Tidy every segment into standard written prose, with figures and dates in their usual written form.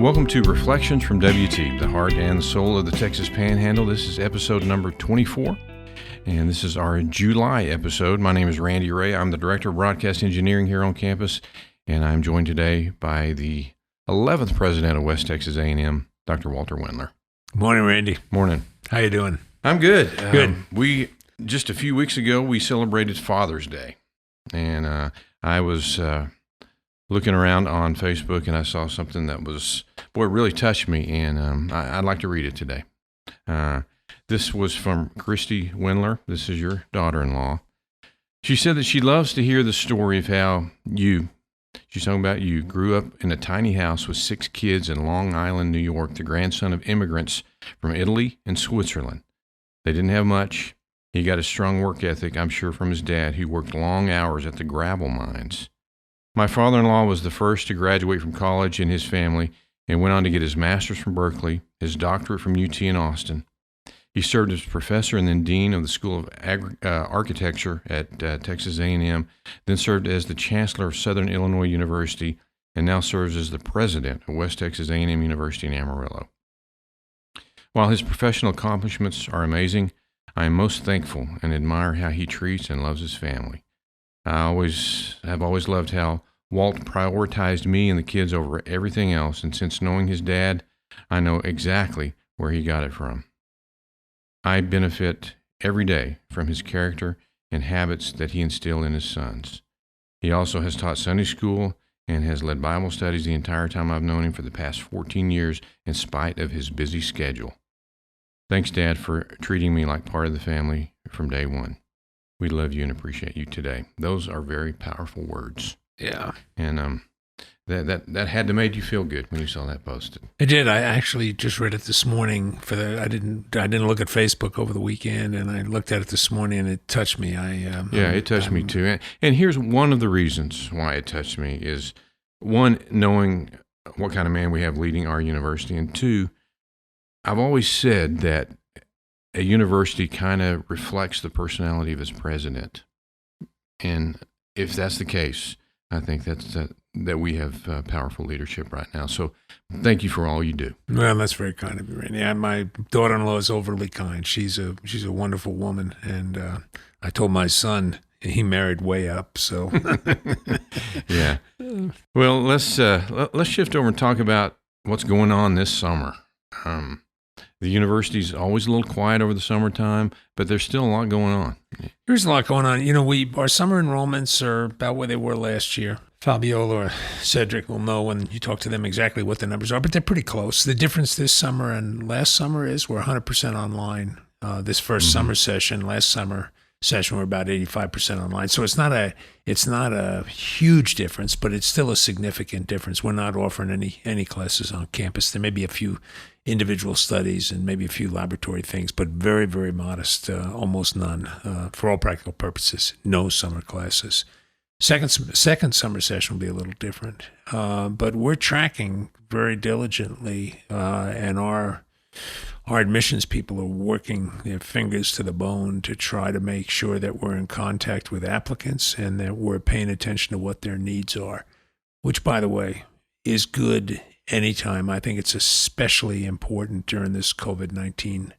Welcome to Reflections from WT, the heart and soul of the Texas Panhandle. This is episode number 24, and this is our July episode. My name is Randy Ray. I'm the Director of Broadcast Engineering here on campus, and I'm joined today by the 11th President of West Texas A&M, Dr. Walter Wendler. Morning, Randy. Morning. How you doing? I'm good. Good. Just a few weeks ago, we celebrated Father's Day, and I was looking around on Facebook, and I saw something that really touched me, and I'd like to read it today. This was from Christy Wendler. This is your daughter-in-law. She said that she loves to hear the story of how she's talking about you, grew up in a tiny house with 6 kids in Long Island, New York, the grandson of immigrants from Italy and Switzerland. They didn't have much. He got a strong work ethic, I'm sure, from his dad, who worked long hours at the gravel mines. My father-in-law was the first to graduate from college in his family and went on to get his master's from Berkeley, his doctorate from UT in Austin. He served as professor and then dean of the School of Architecture at Texas A&M, then served as the chancellor of Southern Illinois University, and now serves as the president of West Texas A&M University in Amarillo. While his professional accomplishments are amazing, I am most thankful and admire how he treats and loves his family. I have always loved how Walt prioritized me and the kids over everything else, and since knowing his dad, I know exactly where he got it from. I benefit every day from his character and habits that he instilled in his sons. He also has taught Sunday school and has led Bible studies the entire time I've known him for the past 14 years in spite of his busy schedule. Thanks, Dad, for treating me like part of the family from day one. We love you and appreciate you today. Those are very powerful words. Yeah. And that had to made you feel good when you saw that posted. It did. I actually just read it this morning. I didn't look at Facebook over the weekend, and I looked at it this morning, and it touched me. It touched me too. And here's one of the reasons why it touched me is, one, knowing what kind of man we have leading our university, and two, I've always said that a university kind of reflects the personality of its president. And if that's the case, I think that we have powerful leadership right now. So thank you for all you do. Well, that's very kind of you, Randy. My daughter-in-law is overly kind. She's a wonderful woman. And I told my son, he married way up, so. Yeah. Well, let's shift over and talk about what's going on this summer. The university's always a little quiet over the summertime, but there's still a lot going on. There's a lot going on. Our summer enrollments are about where they were last year. Fabiola or Sedrick will know when you talk to them exactly what the numbers are, but they're pretty close. The difference this summer and last summer is we're 100% online. This first summer session, last summer session, we're about 85% online. So it's not a huge difference, but it's still a significant difference. We're not offering any classes on campus. There may be a few individual studies and maybe a few laboratory things, but very, very modest, almost none. For all practical purposes, no summer classes. Second summer session will be a little different, but we're tracking very diligently, and our admissions people are working their fingers to the bone to try to make sure that we're in contact with applicants and that we're paying attention to what their needs are, which, by the way, is good anytime. I think it's especially important during this COVID-19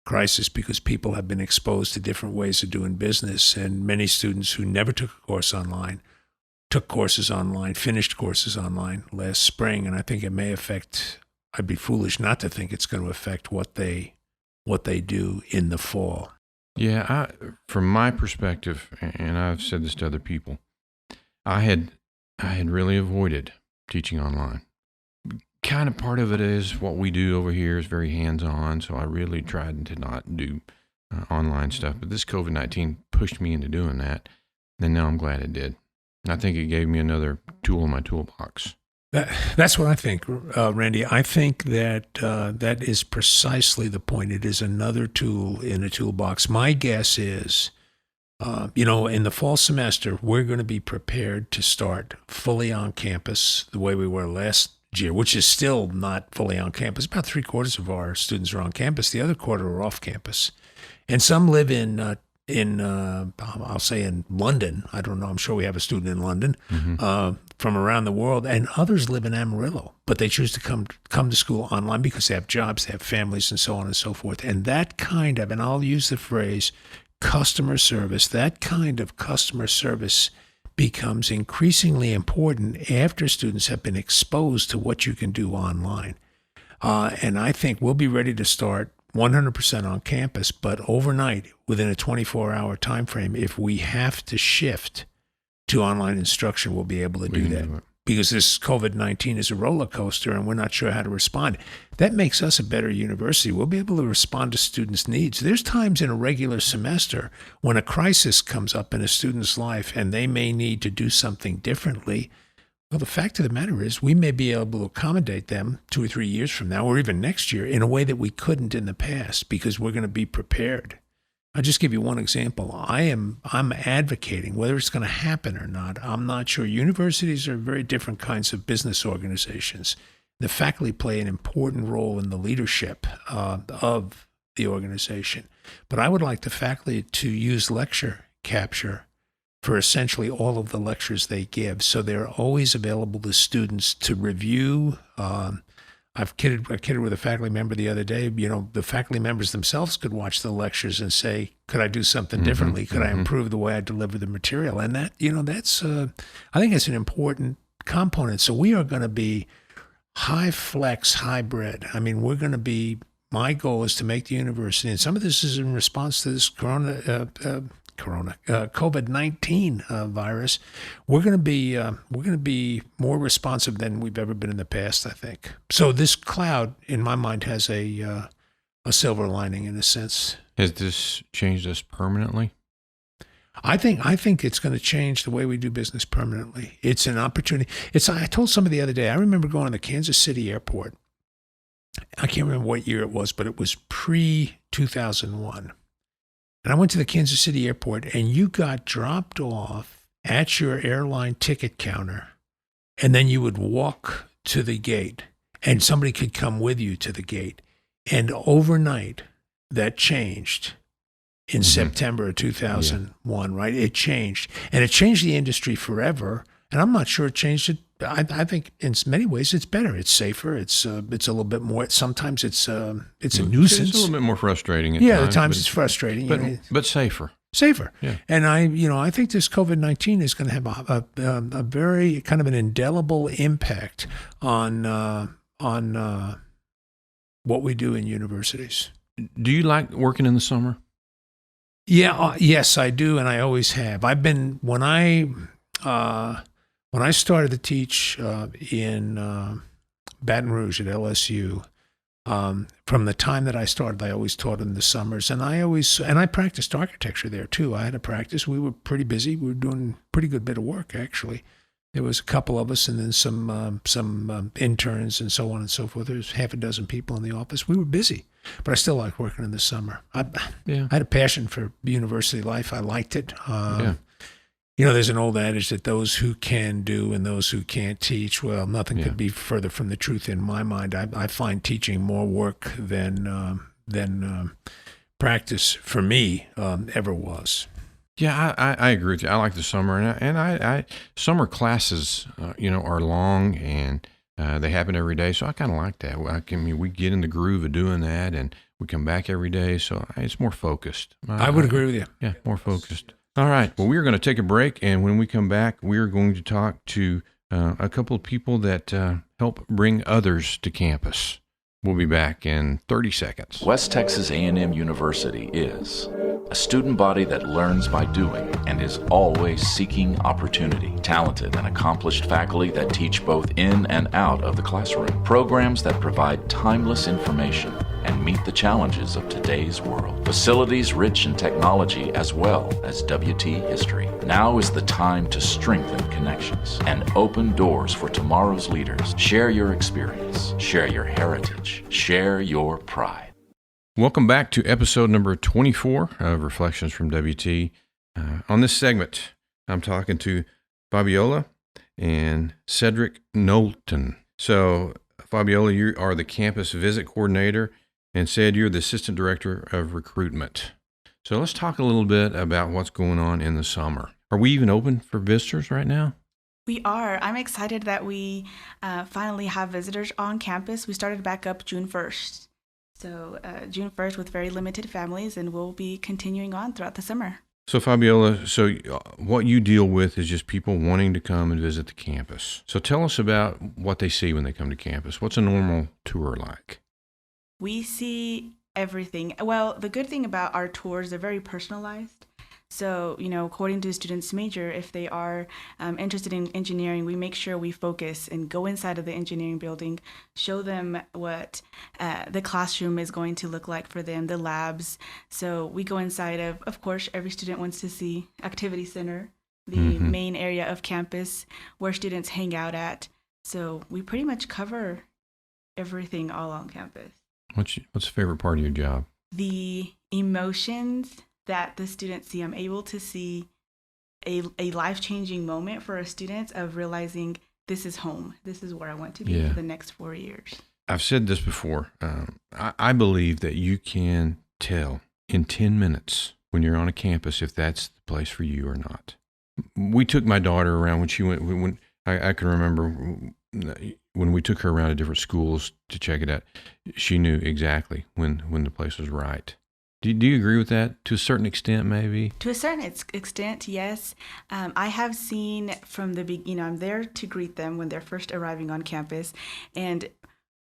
crisis because people have been exposed to different ways of doing business, and many students who never took a course online took courses online, finished courses online last spring, and I think it may affect, I'd be foolish not to think it's going to affect what they do in the fall. Yeah, from my perspective, and I've said this to other people, I had really avoided teaching online. Kind of part of it is what we do over here is very hands-on, so I really tried to not do online stuff. But this COVID-19 pushed me into doing that, and now I'm glad it did. I think it gave me another tool in my toolbox. That's what I think, Randy. I think that that is precisely the point. It is another tool in a toolbox. My guess is, in the fall semester, we're going to be prepared to start fully on campus the way we were last year, which is still not fully on campus. About 3/4 of our students are on campus. The other quarter are off campus. And some live in I'll say in London. I don't know. I'm sure we have a student in London. from around the world, and others live in Amarillo, but they choose to come to school online because they have jobs, they have families, and so on and so forth. And that kind of, and I'll use the phrase customer service, that kind of customer service becomes increasingly important after students have been exposed to what you can do online. And I think we'll be ready to start 100% on campus, but overnight, within a 24-hour time frame, if we have to shift to online instruction, we'll be able to do that. Because this COVID-19 is a roller coaster and we're not sure how to respond. That makes us a better university. We'll be able to respond to students' needs. There's times in a regular semester when a crisis comes up in a student's life and they may need to do something differently. Well, the fact of the matter is we may be able to accommodate them 2 or 3 years from now or even next year in a way that we couldn't in the past because we're going to be prepared. I'll just give you one example. I'm advocating, whether it's going to happen or not, I'm not sure. Universities are very different kinds of business organizations. The faculty play an important role in the leadership of the organization. But I would like the faculty to use lecture capture for essentially all of the lectures they give. So they're always available to students to review. I kidded with a faculty member the other day. The faculty members themselves could watch the lectures and say, could I do something differently? Could I improve the way I deliver the material? And that, that's, I think it's an important component. So we are going to be high flex hybrid. I mean, we're going to be, my goal is to make the university, and some of this is in response to this COVID-19 virus. We're going to be more responsive than we've ever been in the past, I think. So this cloud, in my mind, has a silver lining in a sense. Has this changed us permanently? I think it's going to change the way we do business permanently. It's an opportunity. I told somebody the other day, I remember going to the Kansas City airport. I can't remember what year it was, but it was pre-2001. And I went to the Kansas City airport, and you got dropped off at your airline ticket counter, and then you would walk to the gate, and somebody could come with you to the gate. And overnight, that changed in September of 2001, right? It changed. And it changed the industry forever, and I'm not sure it changed it. I think in many ways it's better. It's safer. It's a little bit more. Sometimes it's a nuisance. It's a little bit more frustrating. At times it's frustrating. But safer. Safer. Yeah. And I think this COVID-19 is going to have a very kind of an indelible impact on what we do in universities. Do you like working in the summer? Yeah. Yes, I do, and I always have. I've been when I started to teach in Baton Rouge at LSU, from the time that I started, I always taught in the summers, and I practiced architecture there too. I had a practice. We were pretty busy. We were doing a pretty good bit of work, actually. There was a couple of us, and then some interns and so on and so forth. There was half a dozen people in the office. We were busy, but I still liked working in the summer. I had a passion for university life. I liked it. There's an old adage that those who can do and those who can't teach, well, nothing could be further from the truth in my mind. I find teaching more work than practice for me ever was. Yeah, I agree with you. I like the summer, and I summer classes, are long and they happen every day, so I kind of like that. We get in the groove of doing that, and we come back every day, so it's more focused. I would agree with you. Yeah, more focused. All right. Well, we're going to take a break, and when we come back, we're going to talk to a couple of people that help bring others to campus. We'll be back in 30 seconds. West Texas A&M University is a student body that learns by doing and is always seeking opportunity. Talented and accomplished faculty that teach both in and out of the classroom. Programs that provide timeless information and meet the challenges of today's world. Facilities rich in technology as well as WT history. Now is the time to strengthen connections and open doors for tomorrow's leaders. Share your experience, share your heritage, share your pride. Welcome back to episode number 24 of Reflections from WT. On this segment, I'm talking to Fabiola and Sedrick Knowlton. So, Fabiola, you are the campus visit coordinator, and Sid, you're the assistant director of recruitment. So let's talk a little bit about what's going on in the summer. Are we even open for visitors right now? We are. I'm excited that we finally have visitors on campus. We started back up June 1st. So June 1st with very limited families, and we'll be continuing on throughout the summer. So Fabiola, what you deal with is just people wanting to come and visit the campus. So tell us about what they see when they come to campus. What's a normal tour like? We see everything. Well, the good thing about our tours, they're very personalized. So, according to the student's major, if they are interested in engineering, we make sure we focus and go inside of the engineering building, show them what the classroom is going to look like for them, the labs. So we go inside of course, every student wants to see Activity Center, the main area of campus where students hang out at. So we pretty much cover everything all on campus. What's the favorite part of your job? The emotions that the students see. I'm able to see a life-changing moment for our students of realizing this is home. This is where I want to be for the next 4 years. I've said this before. I believe that you can tell in 10 minutes when you're on a campus if that's the place for you or not. We took my daughter around when she went. When I can remember when we took her around to different schools to check it out. She knew exactly when the place was right. Do you agree with that to a certain extent, maybe? To a certain extent, yes. I have seen from the beginning, I'm there to greet them when they're first arriving on campus, and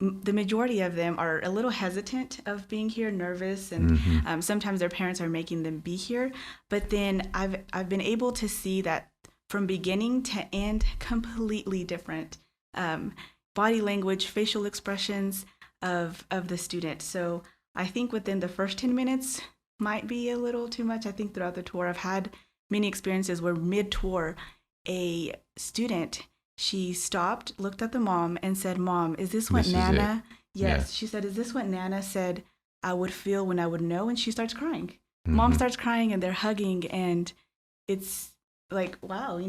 the majority of them are a little hesitant of being here, nervous, and sometimes their parents are making them be here. But then I've been able to see that from beginning to end, completely different body language, facial expressions of the student. So I think within the first 10 minutes might be a little too much. I think throughout the tour, I've had many experiences where mid-tour, a student, she stopped, looked at the mom and said, "Mom, is this what Nana?" Yes, yeah. She said, "Is this what Nana said I would feel when I would know?" And she starts crying. Mom starts crying and they're hugging, and it's like, wow,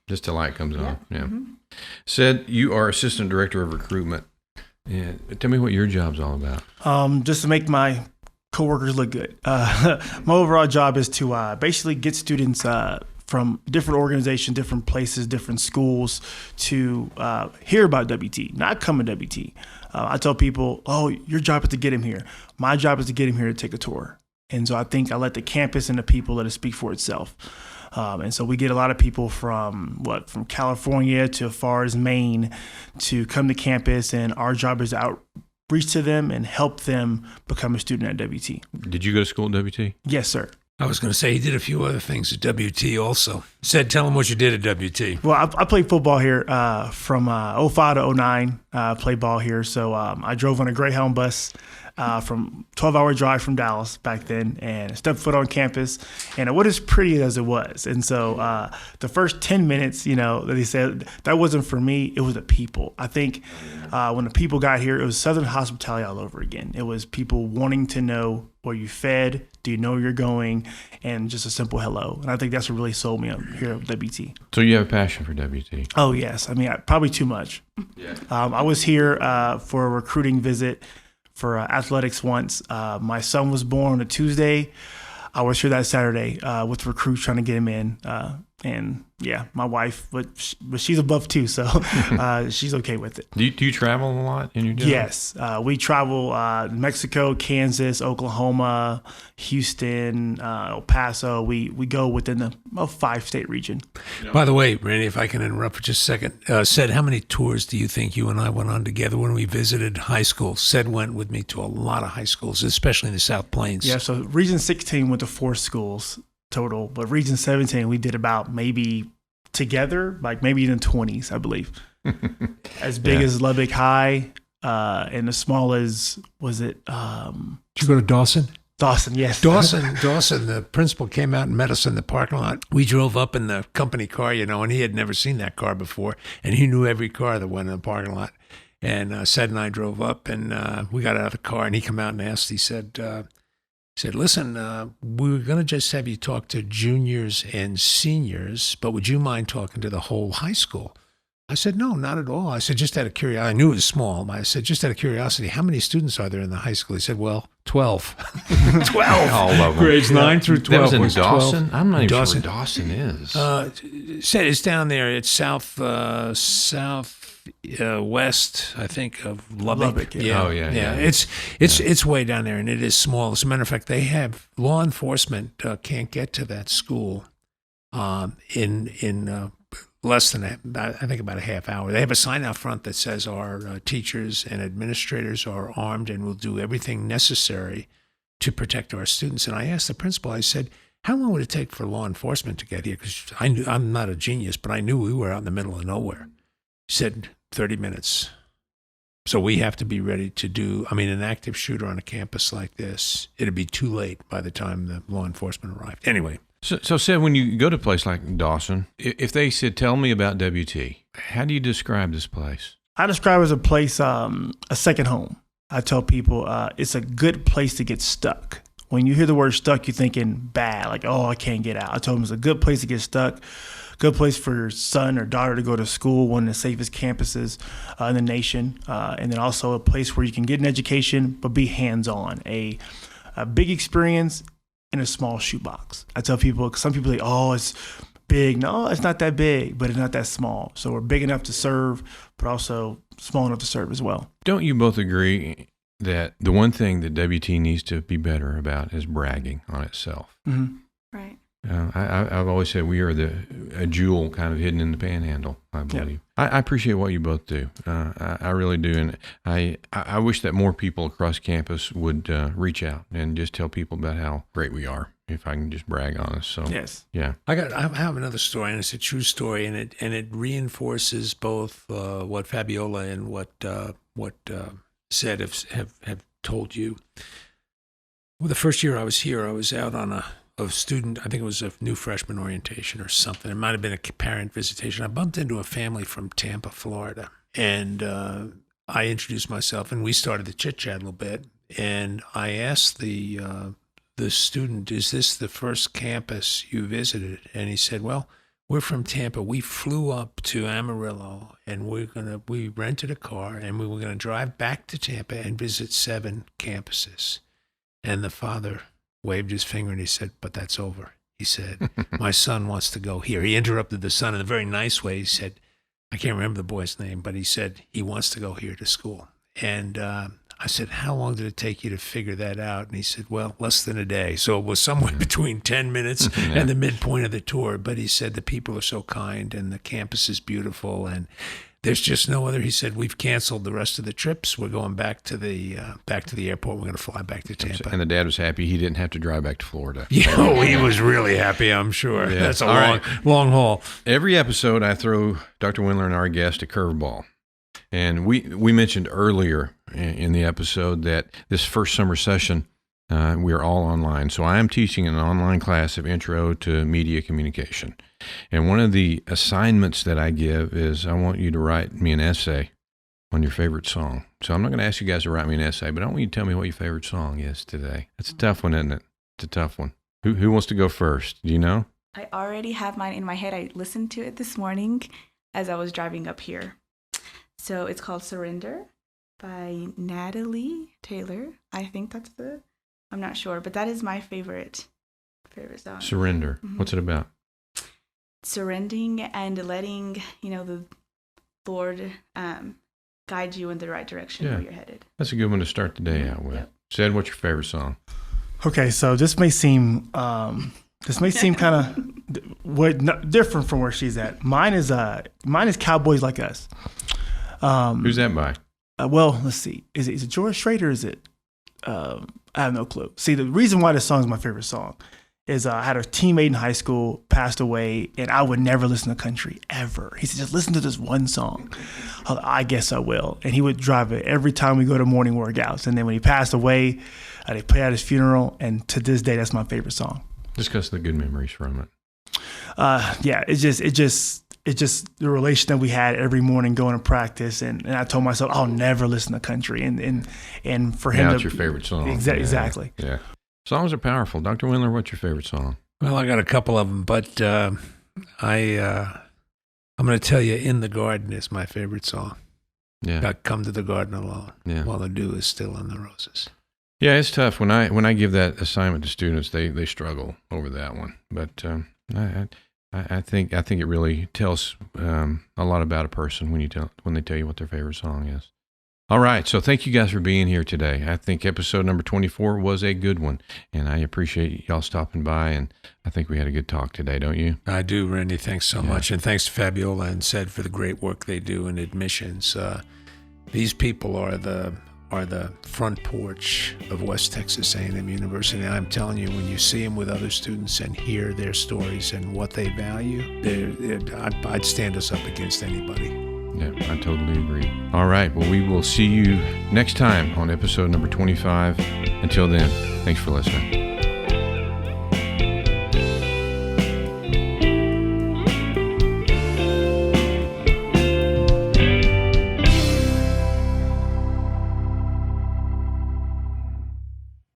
just a light comes on. Yeah. Said, you are Assistant Director of Recruitment. Yeah, tell me what your job's all about. Just to make my coworkers look good. My overall job is to basically get students from different organizations, different places, different schools to hear about WT, not come to WT. I tell people, your job is to get them here. My job is to get them here to take a tour. And so I think I let the campus and the people let it speak for itself. And so we get a lot of people from California to as far as Maine to come to campus, and our job is to outreach to them and help them become a student at WT. Did you go to school at WT? Yes, sir. I was going to say he did a few other things at WT also. Tell him what you did at WT. Well, I played football here from 05 to 09. Played ball here. So I drove on a Greyhound bus from 12-hour drive from Dallas back then, and stepped foot on campus, and it wasn't as pretty as it was. And so the first 10 minutes, that they said, that wasn't for me. It was the people. I think when the people got here, it was Southern hospitality all over again. It was people wanting to know, where you fed? Do you know where you're going? And just a simple hello. And I think that's what really sold me up here at WT. So you have a passion for WT? Oh, yes. I mean, probably too much. Yeah. I was here for a recruiting visit for athletics once. My son was born on a Tuesday. I was here that Saturday with recruits trying to get him in. And yeah, my wife, but she's above too, so she's okay with it. Do you travel a lot in your job? Yes, we travel Mexico, Kansas, Oklahoma, Houston, El Paso. We go within the 5-state region. By the way, Randy, if I can interrupt for just a second, Sed, how many tours do you think you and I went on together when we visited high schools? Sed went with me to a lot of high schools, especially in the South Plains. Yeah, so Region 16 went to 4 schools total, but Region 17 we did about maybe together, like maybe in the 20s, I believe. As big as Lubbock High, and as small as, was it? Did you go to Dawson? Dawson, yes. Dawson. The principal came out and met us in the parking lot. We drove up in the company car, and he had never seen that car before, and he knew every car that went in the parking lot. And Sed and I drove up, and we got out of the car, and he came out and asked. He said, "Listen, we were going to just have you talk to juniors and seniors, but would you mind talking to the whole high school?" I said, no, not at all. I said, just out of curiosity. I knew it was small. I said, just out of curiosity, how many students are there in the high school? He said, well, 12. 12. All of them. Grades 9 through 12. That was in Dawson? 12. I'm not even Dawson. sure where Dawson is. Said it's down there. It's southwest, I think, of Lubbock. yeah. Oh, yeah. It's way down there, and it is small. As a matter of fact, they have law enforcement can't get to that school in less than I think about a half hour. They have a sign out front that says our teachers and administrators are armed and will do everything necessary to protect our students. And I asked the principal, I said, how long would it take for law enforcement to get here? Because I'm not a genius, but I knew we were out in the middle of nowhere. He said 30 minutes. So we have to be ready to do, an active shooter on a campus like this, it'd be too late by the time the law enforcement arrived. Anyway. So Sid, when you go to a place like Dawson, if they said, tell me about WT, how do you describe this place? I describe it as a place, a second home. I tell people it's a good place to get stuck. When you hear the word stuck, you're thinking bad, like, oh, I can't get out. I told them it's a good place to get stuck, good place for your son or daughter to go to school, one of the safest campuses in the nation, and then also a place where you can get an education but be hands-on, a big experience in a small shoebox. I tell people, some people say, oh, it's big. No, it's not that big, but it's not that small. So we're big enough to serve, but also small enough to serve as well. Don't you both agree that the one thing that WT needs to be better about is bragging on itself? Mm-hmm. Right. I've always said we are a jewel kind of hidden in the panhandle, I believe. Yep. I appreciate what you both do. I really do. And I wish that more people across campus would reach out and just tell people about how great we are, if I can just brag on us. So, yes. Yeah. I have another story, and it's a true story, and it reinforces both what Fabiola and what Sid have told you. Well, the first year I was here, I was out on a student, I think it was a new freshman orientation or something. It might have been a parent visitation. I bumped into a family from Tampa, Florida, and I introduced myself, and we started to chit-chat a little bit, and I asked the student, is this the first campus you visited? And he said, well, we're from Tampa. We flew up to Amarillo, and we rented a car, and we were going to drive back to Tampa and visit 7 campuses. And the father waved his finger and he said, but that's over. He said, my son wants to go here. He interrupted the son in a very nice way. He said, I can't remember the boy's name, but he said he wants to go here to school. And I said, how long did it take you to figure that out? And he said, well, less than a day. So it was somewhere between 10 minutes and the midpoint of the tour. But he said the people are so kind and the campus is beautiful and there's just no other. He said, we've canceled the rest of the trips. We're going back to the airport. We're going to fly back to Tampa. And the dad was happy he didn't have to drive back to Florida. Yeah, he was really happy, I'm sure. Yeah. That's a long haul. Every episode, I throw Dr. Wendler and our guest a curveball. And we mentioned earlier in the episode that this first summer session, we are all online. So I am teaching an online class of Intro to Media Communication. And one of the assignments that I give is I want you to write me an essay on your favorite song. So I'm not going to ask you guys to write me an essay, but I want you to tell me what your favorite song is today. That's a tough one, isn't it? It's a tough one. Who wants to go first? Do you know? I already have mine in my head. I listened to it this morning as I was driving up here. So it's called Surrender by Natalie Taylor. I think that's I'm not sure, but that is my favorite song. Surrender. Mm-hmm. What's it about? Surrendering and letting, the Lord guide you in the right direction where you're headed. That's a good one to start the day out with. Yep. Sid, what's your favorite song? Okay, so this may seem kind of different from where she's at. Mine is Cowboys Like Us. Who's that by? Well, let's see. Is it George Strait or is it? I have no clue. See, the reason why this song is my favorite song is I had a teammate in high school, passed away, and I would never listen to country, ever. He said, just listen to this one song. I guess I will. And he would drive it every time we go to morning workouts. And then when he passed away, they played at his funeral, and to this day, that's my favorite song. Just because of the good memories from it. Yeah, it's just the relation that we had every morning going to practice, and I told myself I'll never listen to country, and for him, that's your favorite song. Exactly. Yeah, songs are powerful. Dr. Wendler, what's your favorite song? Well, I got a couple of them, but I I'm going to tell you, In the Garden is my favorite song. Yeah. Got Come to the Garden Alone, Yeah. while the dew is still on the roses. Yeah, it's tough. When I give that assignment to students, they struggle over that one. But I think it really tells a lot about a person when they tell you what their favorite song is. All right, so thank you guys for being here today. I think episode number 24 was a good one, and I appreciate y'all stopping by, and I think we had a good talk today, don't you? I do, Randy. Thanks so much. And thanks to Fabiola and Sed for the great work they do in admissions. These people are the front porch of West Texas A&M University. And I'm telling you, when you see them with other students and hear their stories and what they value, I'd stand us up against anybody. Yeah, I totally agree. All right, well, we will see you next time on episode number 25. Until then, thanks for listening.